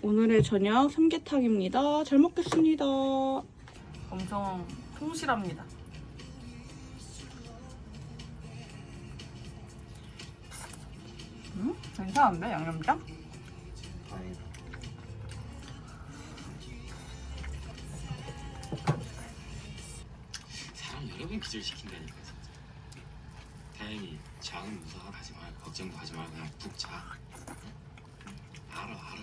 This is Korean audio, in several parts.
오늘의 저녁 삼계탕입니다. 잘 먹겠습니다. 엄청 통실합니다. 괜찮은데? 양념장? 다행이다. 사람 여러 번 기절시킨다니까 진짜. 다행히 작은 무서워 하지 말고 걱정도 하지 말고 그냥 푹 자. 알아.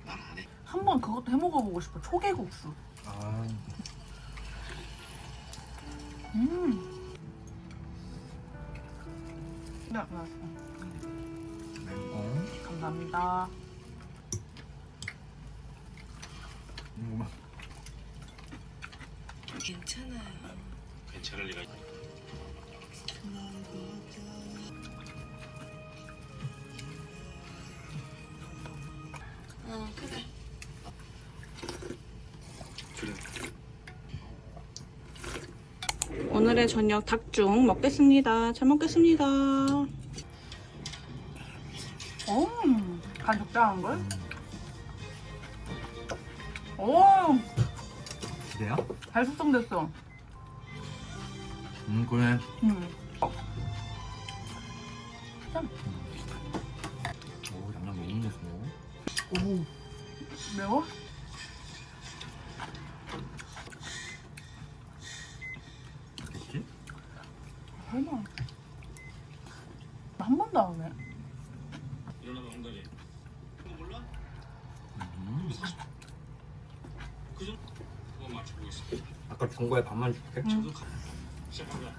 말 안 해. 한번 그것도 해먹어보고 싶어. 초계국수. 아, 네, 알았어. 감사합니다. 괜찮아요. 괜찮을 리가. 그래. 그래. 오늘의 저녁 닭죽 먹겠습니다. 잘 먹겠습니다. 간 적당한걸? 오! 그래요? 잘 숙성됐어. 그래. 오, 양념 너무 좋소. 오. 매워? 됐지? 설마. 한 번도 안 오네. 일어나봐 엉덩이. 그거 몰라? 그 정도. 그거 맞춰보고 있어. 아까 준 거에 반만 줄게. 저도 가. 시작한다.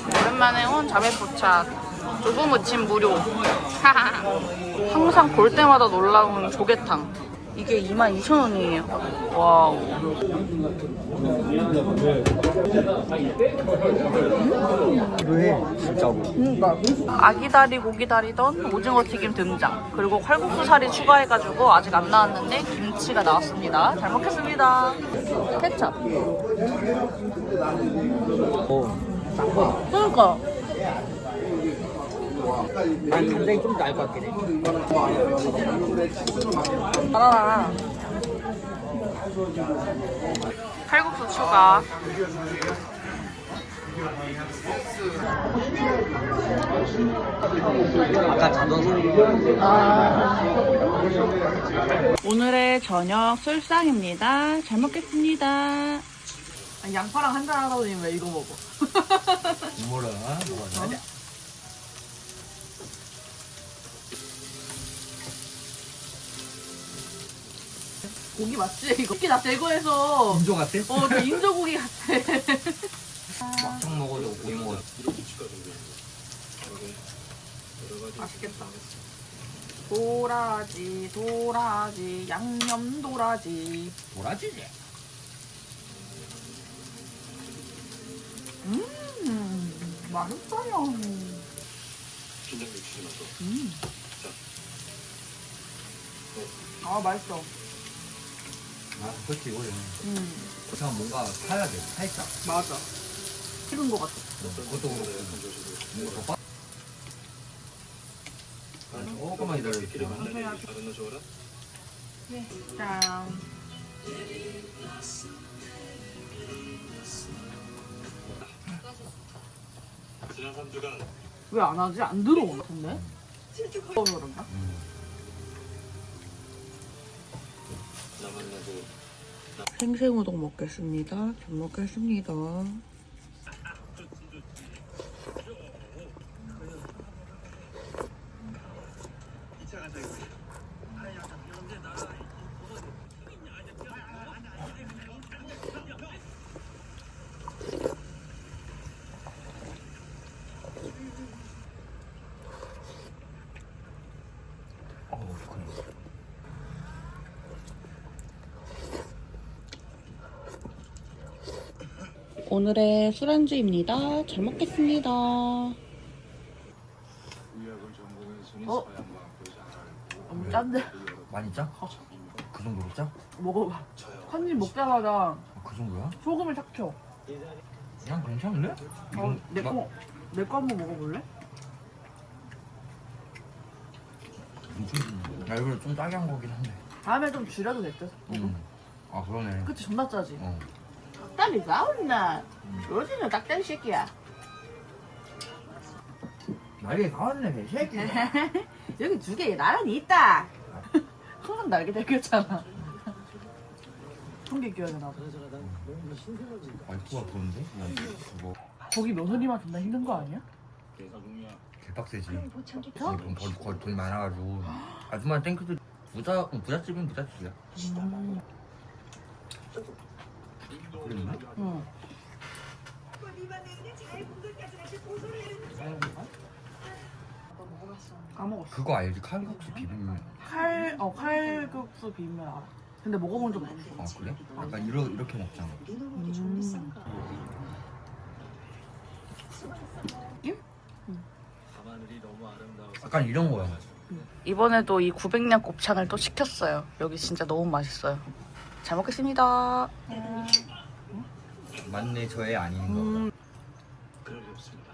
오랜만에 온 자매포차. 두부 무침 무료. 항상 볼 때마다 놀라운 조개탕. 이게 22,000원이에요. 와우. 필요해, 진짜로. 그러니까 아기다리 고기다리던 오징어 튀김 등장. 그리고 칼국수 살이 추가해가지고 아직 안 나왔는데 김치가 나왔습니다. 잘 먹겠습니다. 케첩. 싼 거. 그러니까 난 간장이 좀 나을 것 같긴 해. 바나나. 칼국수 추가. 아까 자던 소리. 오늘의 저녁 술상입니다. 잘 먹겠습니다. 아니, 양파랑 한잔 하더니 왜 이거 먹어? 뭐라? 뭐가 나냐? 고기 맞지? 이거 고기 나 제거해서 인조 같아? 저 인조고기 같아. 막창 먹어도 고기 먹어도. 맛있겠다. 도라지 양념 도라지. 뭐라지지? 맛있어요. 긴장도 주지 마서. 아 맛있어. 아, 그렇지, 이거는. 그냥 뭔가 사야 돼, 살짝. 맞아. 식은 거 같아. 그것도 그렇고. 뭔가 더 빠. 조금만 기다려주세요. 다른 거 좋아라? 네. 짠. 지난 3주간 왜 안 하지? 안 들어온 것 같은데? 그런가? 나 만나고 생생우동 먹겠습니다. 잘 먹겠습니다. 오늘의 술안주입니다. 잘 먹겠습니다. 너무 짠데? 많이 짜? 그 정도로 짜? 먹어봐. 저요. 한 입 먹자마자 그 정도야? 소금을 탁 쳐. 그냥 괜찮은데? 내 거 한번 먹어볼래? 야 이거 좀 짜게 한 거긴 한데. 다음에 좀 줄여도 됐죠? 아 그러네. 그치, 존나 짜지? 어. 닭다리 나온나? 요즘은 닭다리 새끼야. 날개 가왔네 개새끼. 여기 2개 나란히 있다. 항상 날개 달겼잖아. 한 개 끼워야 되나 봐. 말투가 그런데? 그거 거기 며느리만 존나 힘든 거 아니야? 개빡세지. 거기 돈 많아가지고 아줌마 땡크도 부잣집이면 부잣집이야. 그랬나? 응. 까먹었어. 그거 알지? 칼국수 비빔면. 칼국수 비빔면 알아. 근데 먹어본 적 없어. 아 그래? 약간 이렇게 먹잖아. 약간 이런 거야. 이번에도 이 900냥 곱창을 또 시켰어요. 여기 진짜 너무 맛있어요. 잘 먹겠습니다. 맞네 저애 아닌 거. 그럴 리 없습니다.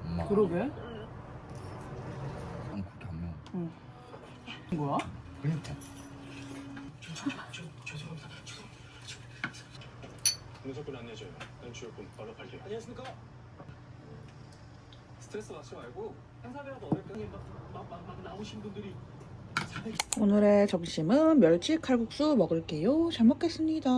엄마. 그러게? 그렇게 안 먹어. 뭐야? 그러니까. 죄송합니다. 무조건 안내줘요. 연출분 바로 갈게요. 안녕하십니까? 스트레스 받지 말고 행사비라도 어렵게 막 나오신 분들이 오늘의 점심은 멸치 칼국수 먹을게요. 잘 먹겠습니다.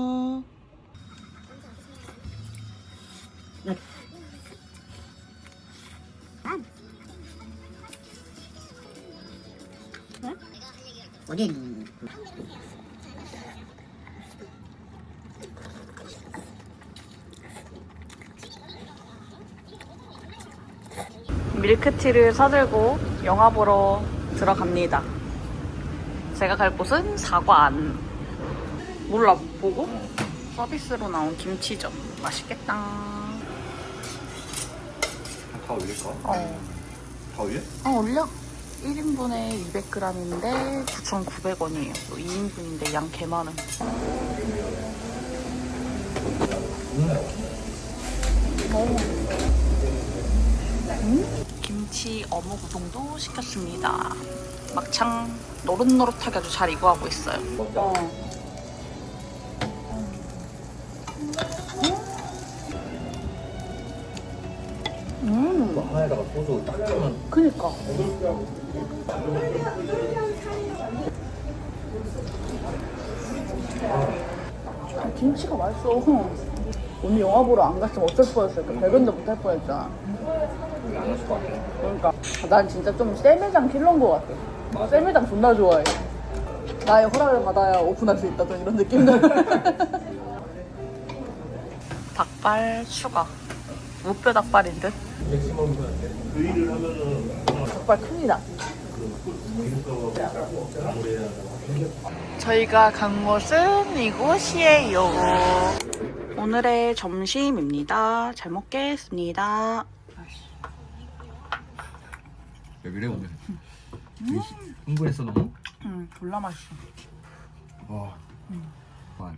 밀크티를 사들고 영화 보러 들어갑니다. 제가 갈 곳은 사관. 몰라, 보고? 서비스로 나온 김치전. 맛있겠다. 다 올릴까? 어. 다 올려? 올려. 1인분에 200g인데 9,900원이에요. 또 2인분인데 양 개 많은. 김치 어묵 우동도 시켰습니다. 막창 노릇노릇하게 아주 잘 익어가고 있어요. 하나에다가 소주 딱 주면 그니까. 김치가 맛있어. 오늘 영화 보러 안 갔으면 어쩔 뻔했어. 발견도 못할 뻔했잖아. 그러니까 난 진짜 좀 쌤매장 킬러인 것 같아. 쌤매장 존나 좋아해. 나의 허락을 받아야 오픈할 수 있다. 좀 이런 느낌. 닭발 추가. 무뼈 닭발인 듯. 닭발 큽니다. 저희가 간 곳은 이곳이에요. 오늘의 점심입니다. 잘 먹겠습니다. 왜 그래 오늘? 흥분했어 너무? 졸라 맛있어. 와. 와.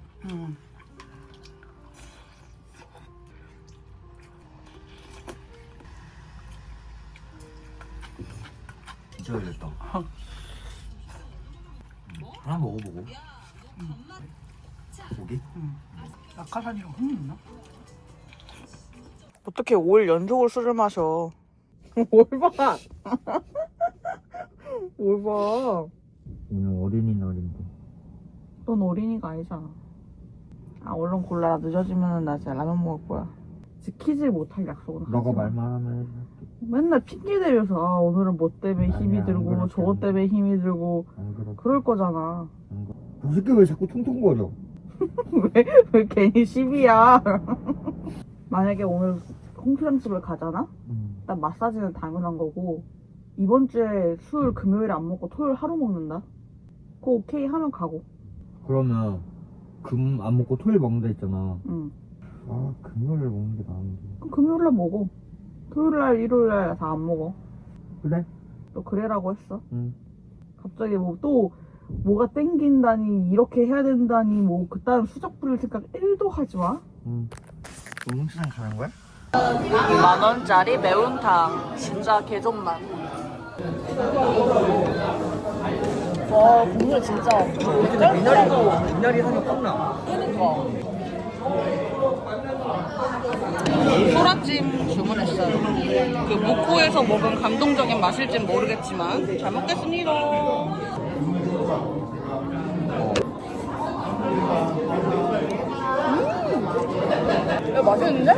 진짜 열렸다. 하나 먹어보고. 고기? 낙하산이랑 흥이 있나? 어떻게 5일 연속으로 술을 마셔? 뭘 봐? 뭘 봐? 오늘 어린이날인데. 넌 어린이가 아니잖아. 아, 얼른 골라. 늦어지면 나 진짜 라면 먹을 거야. 지키지 못할 약속은 너가 하지 마. 말만 하면 맨날 핑계 대면서 아, 오늘은 뭐 때문에 힘이 아니야, 안 들고 그렇게 저것 안 때문에 힘이 들고 안 그렇게. 그럴 거잖아. 그 새끼 왜 자꾸 퉁퉁거려? 왜 괜히 시비야? 만약에 오늘 홈프랑스를 가잖아? 일단 마사지는 당연한 거고 이번 주에 술 금요일에 안 먹고 토요일 하루 먹는다? 그거 오케이 하면 가고. 그러면 금 안 먹고 토요일 먹는다 했잖아. 응. 아 금요일에 먹는 게 나은데. 그럼 금요일날 먹어. 토요일날 일요일날 다 안 먹어. 그래? 또 그래라고 했어. 응. 갑자기 뭐 또 뭐가 땡긴다니 이렇게 해야 된다니 뭐 그딴 수작 부릴 생각 1도 하지 마. 홍수랑 가는 거야? 10,000원짜리 매운탕 진짜 개존맛. 와 국물 진짜 미나리 하면 땀나. 그러니까. 소라찜 주문했어요. 그 목포에서 먹은 감동적인 맛일진 모르겠지만 잘 먹겠습니다. 야, 맛있는데?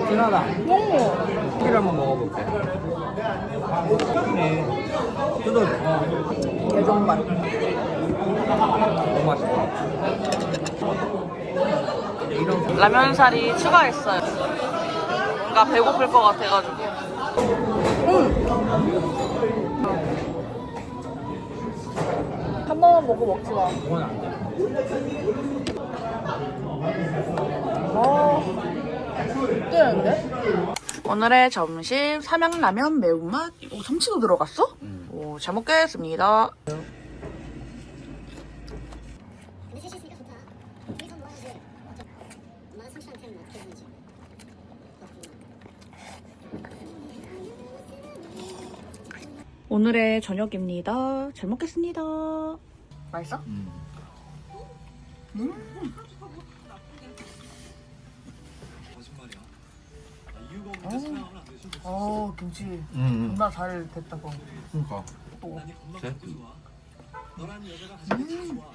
진하다. 오. 고기를 한번 먹어볼게. 뜯어. 개존맛. 너무 맛있다. 라면사리 추가했어요. 뭔가 배고플 것 같아가지고. 한 번만 먹고 먹지 마. 그건 안 돼. 뜨는데? 오늘의 점심 삼양라면 매운맛. 오, 참치도 들어갔어? 오, 잘 먹겠습니다. 근데 셋이 있으니까 좋다. 우리 선 모아야지. 엄마가 삼촌한테는 어떻게 하는지. 오늘의 저녁입니다. 잘 먹겠습니다. 맛있어? 거짓말이야. 이유가 없는데 생각하면 안 되지. 김치 응. 존나 잘 됐다고. 그러니까. 아니 겁나 먹고 좋아. 너라는 여자가 가장 잘 좋아.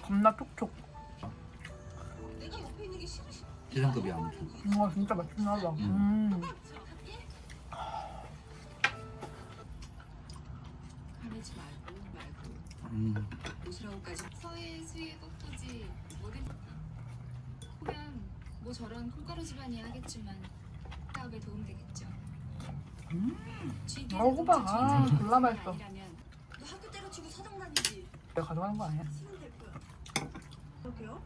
겁나 촉촉. 지상급이야 아무튼. 와 진짜 맛있긴 하다. 화내지 말고 웃으라고까지 서해지 떡볶이 뭐든 보면 뭐 저런 콩가루 집안이야 하겠지만 사업에 도움되겠죠. 먹어 봐. 아, 졸라 맛있어. 아니라면 너 학교 때려치고 서당 다니지. 내가 가져가는 거 아니야? 그러게요?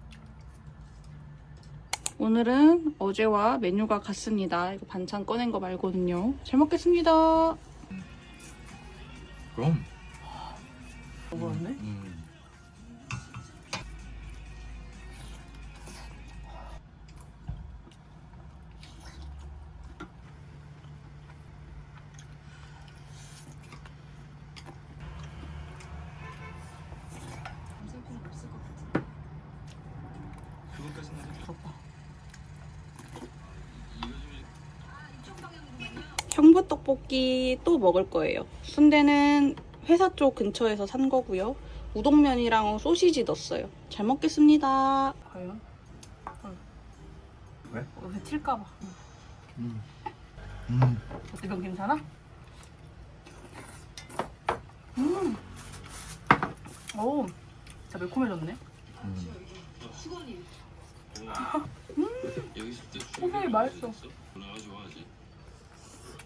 오늘은 어제와 메뉴가 같습니다. 이거 반찬 꺼낸 거 말거든요. 잘 먹겠습니다. 그럼. 먹었네? 감사할 필요 없을 것 같은데. 그것까지는 아직 부럽다. 이쪽 방향으로만요. 형부떡볶이 또 먹을 거예요. 순대는 회사 쪽 근처에서 산 거고요. 우동면이랑 소시지 넣었어요. 잘 먹겠습니다. 과연? 왜? 요새 튈까봐. 음. 어때, 면 괜찮아? 오, 진짜 매콤해졌네. 여기 있을 때 소금이 맛있어. 누나가 좋아하지.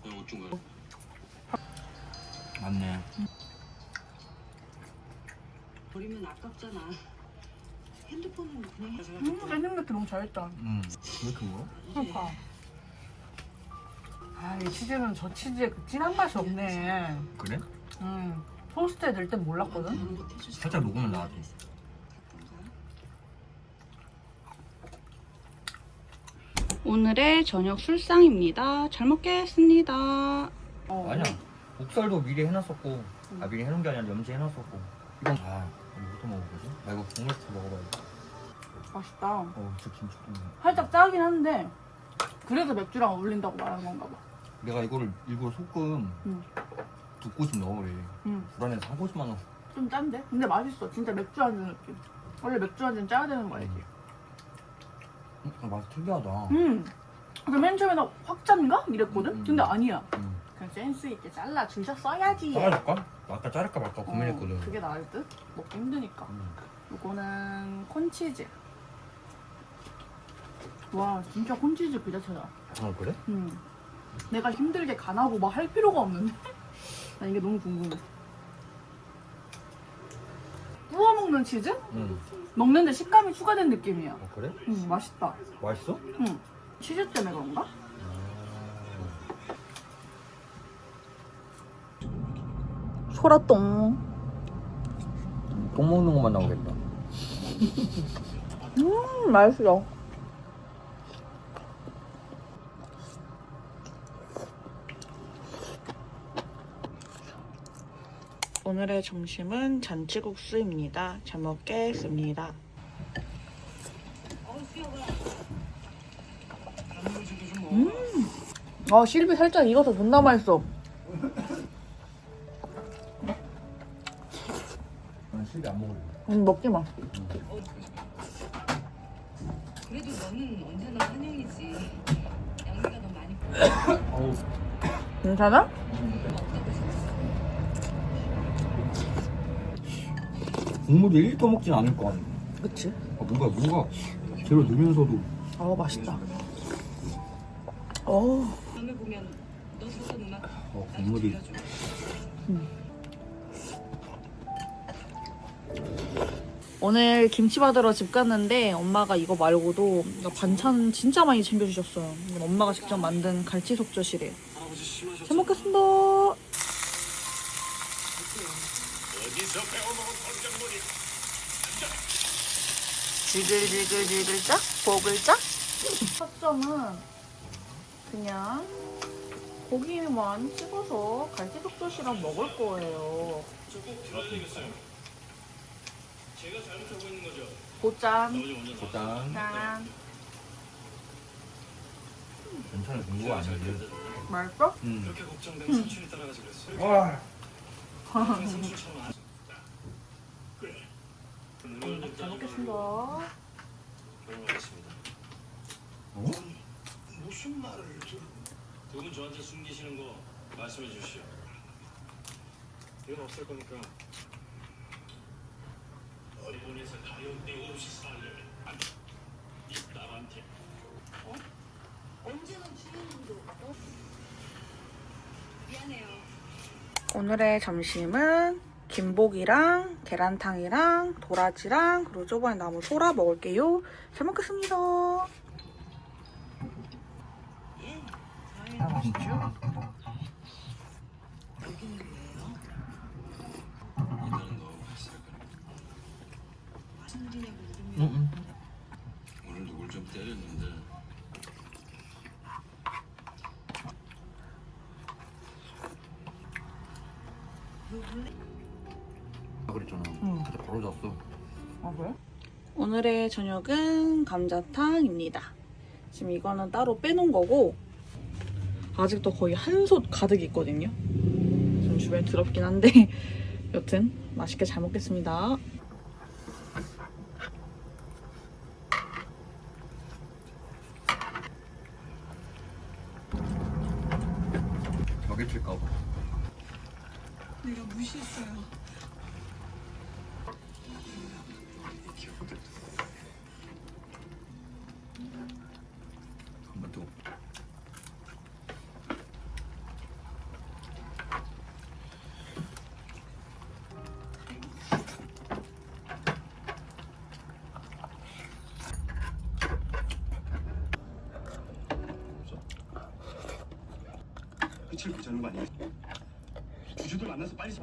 내가 옷준 거야. 맞네. 버리면 아깝잖아. 핸드폰은 그냥 해. 샌드위치 너무 잘했다. 왜 이렇게 먹어? 그러니까. 아, 이 치즈는 저 치즈의 그 진한 맛이 없네. 그래? 토스트에 넣을 땐 몰랐거든. 살짝 녹으면 나와도. 오늘의 저녁 술상입니다. 잘 먹겠습니다. 아니야. 목살도 미리 해놨었고, 미리 해놓은 게 아니라 염지해놨었고. 이건 이것도 먹어보지? 나 이거 국물부터 먹어봐야지. 맛있다. 진짜 김치도. 살짝 짜긴 한데 그래서 맥주랑 어울린다고 말하는 건가 봐. 내가 이거를 일부러 소금 응. 2꼬집 넣어버려. 응. 불안해서 3꼬집만 넣어. 좀 짠데? 근데 맛있어. 진짜 맥주 한잔 느낌. 원래 맥주 한잔 짜야 되는 거 알지? 맛이 특이하다. 맨 처음에 나 확 짠가? 이랬거든? 근데 아니야. 음. 그냥 센스 있게 잘라 주셨어야지. 잘라줄까? 나 아까 자를까 말까 고민했거든. 그게 나을 듯? 먹기 힘드니까. 이거는 콘치즈. 와, 진짜 콘치즈 그 자체다. 그래? 내가 힘들게 간하고 막 할 필요가 없는데. 나 이게 너무 궁금해. 구워 먹는 치즈? 먹는데 식감이 추가된 느낌이야. 그래? 맛있다. 맛있어? 치즈 때문에 그런가? 소라똥. 똥 먹는 것만 나오겠다. 맛있어. 오늘의 점심은 잔치국수입니다. 잘 먹겠습니다. 실비 살짝 익어서 존나 맛있어. 난 실비 안 먹을래. 먹지 마. 그래도 너는 언제나 한영이지. 양미가 너 많이 어우. 괜찮아? 국물이 1도 먹진 않을 거 아니야. 그치? 뭔가 재료 넣으면서도 맛있다. 다음에 보면 너 저서 음악 나도 국물이 들려줘. 오늘 김치 받으러 집 갔는데 엄마가 이거 말고도 반찬 진짜 많이 챙겨주셨어요. 이건 엄마가 직접 만든 갈치 속젓이래요. 잘 먹겠습니다. 지글지글지글짝 보글짝. 첫 점은 그냥 고기만 찍어서 갈치 속젓이랑 먹을 거예요. 제가 잘못하고 있는 거죠. 고짠. 일단 짠. 괜찮은 공부가 아니지. 맛있어? 그렇게 걱정되면 삼촌이 따라가지 그랬어요. 와. 삼촌처럼 안 그래. 오늘 잘 먹겠습니다. 결혼하겠습니다. 어? 무슨 말을 두 분 저한테 숨기시는 거 말씀해 주시오. 이건 없을 거니까. 어린에서 가요대 없이 살려면 안 돼. 이 딸한테. 언제는 주인님도 미안해요. 오늘의 점심은 김복이랑 계란탕이랑 도라지랑 그리고 저번에 남은 소라 먹을게요. 잘 먹겠습니다. 맛있죠? 이날은 너 했을 거니까. 무슨 일이냐고 물으면 오늘 누굴 좀 때렸는데. 그랬잖아. 응. 그때 바로 잤어. 아 그래? 오늘의 저녁은 감자탕입니다. 지금 이거는 따로 빼놓은 거고 아직도 거의 한 솥 가득 있거든요. 좀 주변에 더럽긴 한데 여튼 맛있게 잘 먹겠습니다. 저게칠까봐. 내가 무시했어요. 한번 또. 끝을 보자는 거 아니야? 주주들 만나서 빨리.